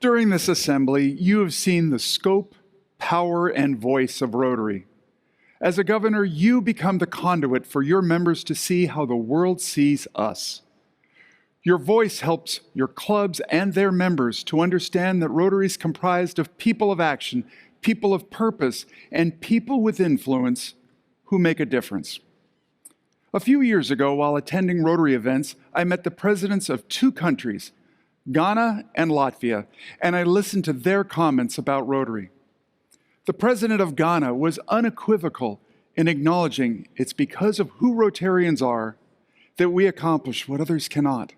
During this assembly, you have seen the scope, power, and voice of Rotary. As a governor, you become the conduit for your members to see how the world sees us. Your voice helps your clubs and their members to understand that Rotary is comprised of people of action, people of purpose, and people with influence who make a difference. A few years ago, while attending Rotary events, I met the presidents of two countries, Ghana and Latvia, and I listened to their comments about Rotary. The president of Ghana was unequivocal in acknowledging it's because of who Rotarians are that we accomplish what others cannot.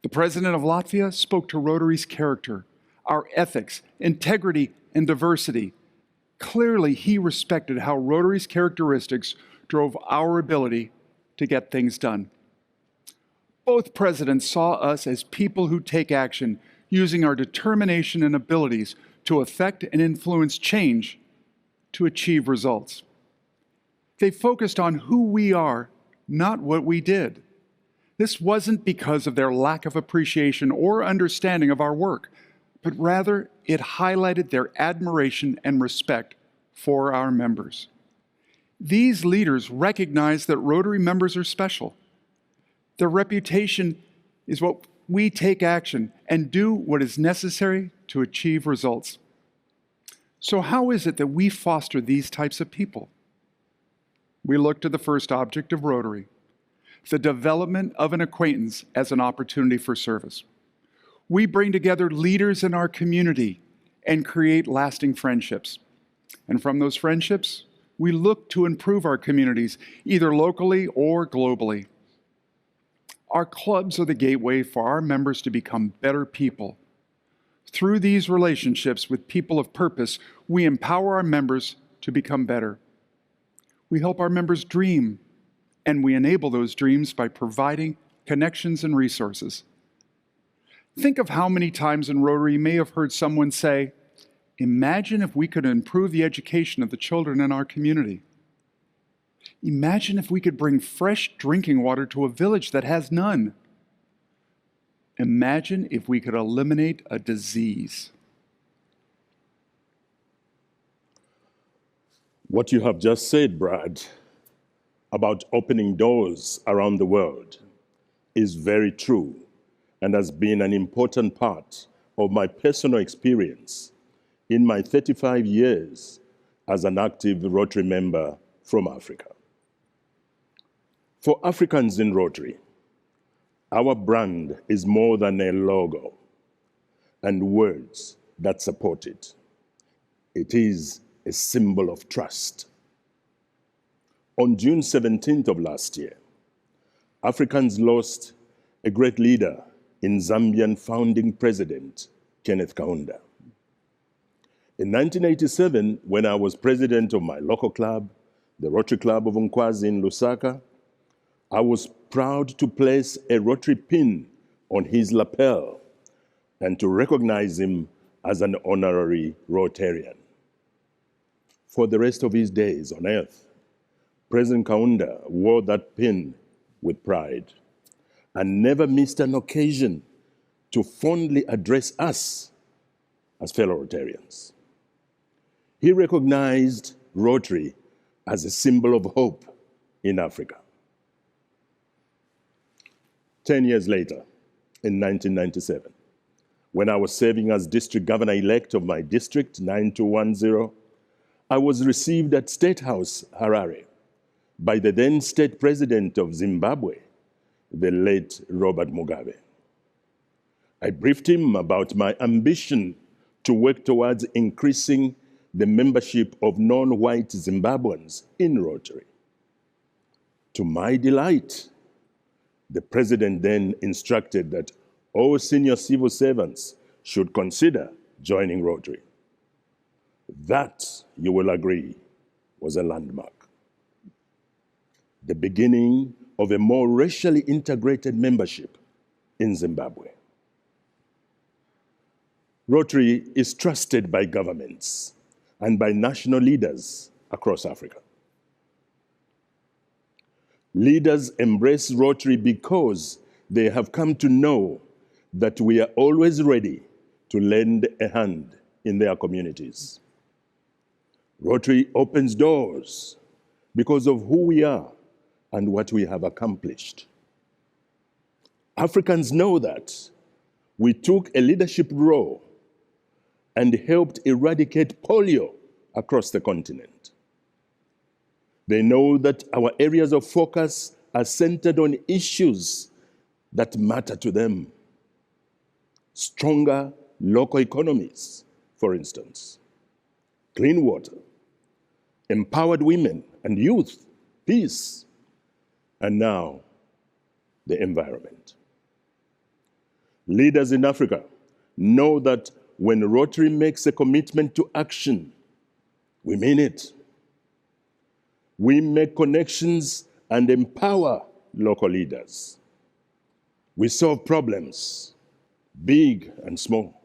The president of Latvia spoke to Rotary's character, our ethics, integrity, and diversity. Clearly, he respected how Rotary's characteristics drove our ability to get things done. Both presidents saw us as people who take action using our determination and abilities to affect and influence change to achieve results. They focused on who we are, not what we did. This wasn't because of their lack of appreciation or understanding of our work, but rather it highlighted their admiration and respect for our members. These leaders recognize that Rotary members are special. Their reputation is what we take action and do what is necessary to achieve results. So how is it that we foster these types of people? We look to the first object of Rotary, the development of an acquaintance as an opportunity for service. We bring together leaders in our community and create lasting friendships. And from those friendships, we look to improve our communities, either locally or globally. Our clubs are the gateway for our members to become better people. Through these relationships with people of purpose, we empower our members to become better. We help our members dream, and we enable those dreams by providing connections and resources. Think of how many times in Rotary you may have heard someone say, "Imagine if we could improve the education of the children in our community. Imagine if we could bring fresh drinking water to a village that has none. Imagine if we could eliminate a disease." What you have just said, Brad, about opening doors around the world is very true and has been an important part of my personal experience in my 35 years as an active Rotary member from Africa. For Africans in Rotary, our brand is more than a logo and words that support it. It is a symbol of trust. On June 17th of last year, Africans lost a great leader in Zambian founding president, Kenneth Kaunda. In 1987, when I was president of my local club, the Rotary Club of Nkwazi in Lusaka, I was proud to place a Rotary pin on his lapel and to recognize him as an honorary Rotarian. For the rest of his days on earth, President Kaunda wore that pin with pride and never missed an occasion to fondly address us as fellow Rotarians. He recognized Rotary as a symbol of hope in Africa. 10 years later, in 1997, when I was serving as district governor-elect of my district, 9210, I was received at State House, Harare, by the then state president of Zimbabwe, the late Robert Mugabe. I briefed him about my ambition to work towards increasing the membership of non-white Zimbabweans in Rotary. To my delight, the president then instructed that all senior civil servants should consider joining Rotary. That, you will agree, was a landmark. The beginning of a more racially integrated membership in Zimbabwe. Rotary is trusted by governments and by national leaders across Africa. Leaders embrace Rotary because they have come to know that we are always ready to lend a hand in their communities. Rotary opens doors because of who we are and what we have accomplished. Africans know that we took a leadership role and helped eradicate polio across the continent. They know that our areas of focus are centered on issues that matter to them. Stronger local economies, for instance, clean water, empowered women and youth, peace, and now the environment. Leaders in Africa know that when Rotary makes a commitment to action, we mean it. We make connections and empower local leaders. We solve problems, big and small,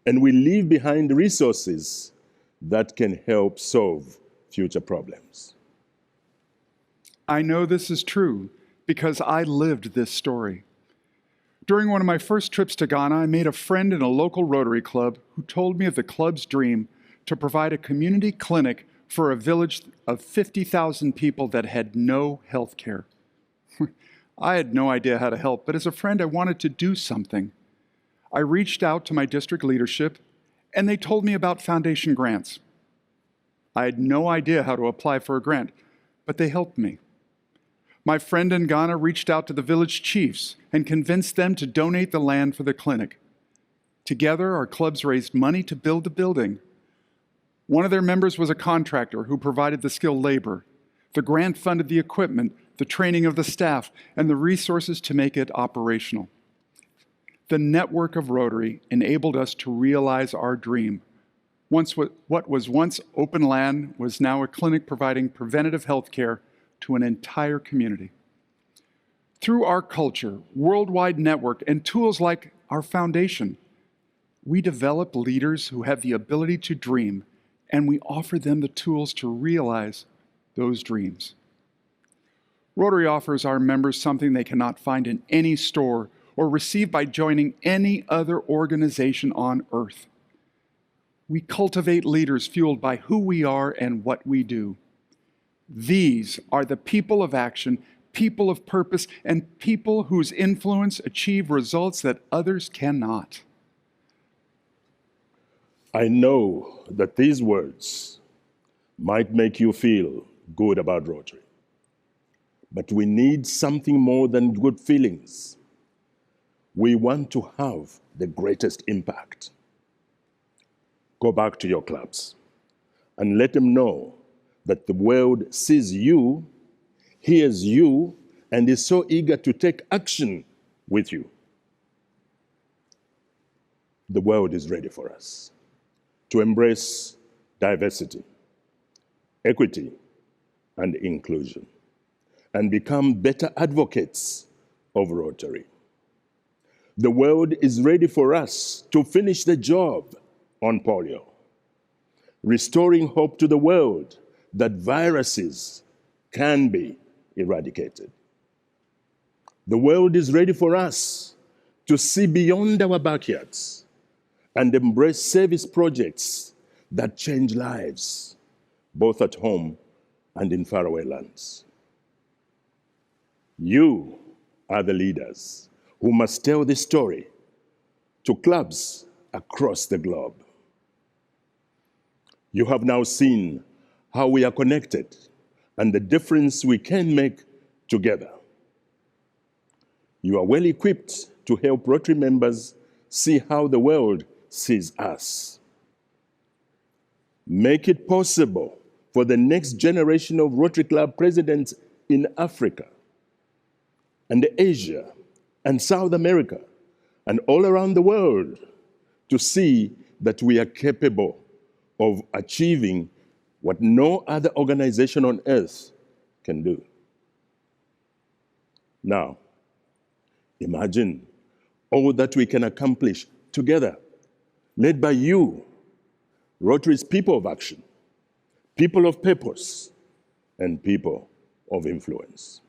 and we leave behind resources that can help solve future problems. I know this is true because I lived this story. During one of my first trips to Ghana, I made a friend in a local Rotary club who told me of the club's dream to provide a community clinic for a village of 50,000 people that had no health care. I had no idea how to help, but as a friend, I wanted to do something. I reached out to my district leadership, and they told me about foundation grants. I had no idea how to apply for a grant, but they helped me. My friend in Ghana reached out to the village chiefs and convinced them to donate the land for the clinic. Together, our clubs raised money to build the building. One of their members was a contractor who provided the skilled labor. The grant funded the equipment, the training of the staff, and the resources to make it operational. The network of Rotary enabled us to realize our dream. What was once open land was now a clinic providing preventative health care to an entire community. Through our culture, worldwide network, and tools like our foundation, we develop leaders who have the ability to dream, and we offer them the tools to realize those dreams. Rotary offers our members something they cannot find in any store or receive by joining any other organization on earth. We cultivate leaders fueled by who we are and what we do. These are the people of action, people of purpose, and people whose influence achieve results that others cannot. I know that these words might make you feel good about Rotary, but we need something more than good feelings. We want to have the greatest impact. Go back to your clubs and let them know that the world sees you, hears you, and is so eager to take action with you. The world is ready for us to embrace diversity, equity, and inclusion, and become better advocates of Rotary. The world is ready for us to finish the job on polio, restoring hope to the world that viruses can be eradicated. The world is ready for us to see beyond our backyards and embrace service projects that change lives, both at home and in faraway lands. You are the leaders who must tell this story to clubs across the globe. You have now seen how we are connected and the difference we can make together. You are well equipped to help Rotary members see how the world sees us. Make it possible for the next generation of Rotary Club presidents in Africa and Asia and South America and all around the world to see that we are capable of achieving what no other organization on earth can do. Now, imagine all that we can accomplish together, led by you, Rotary's people of action, people of purpose, and people of influence.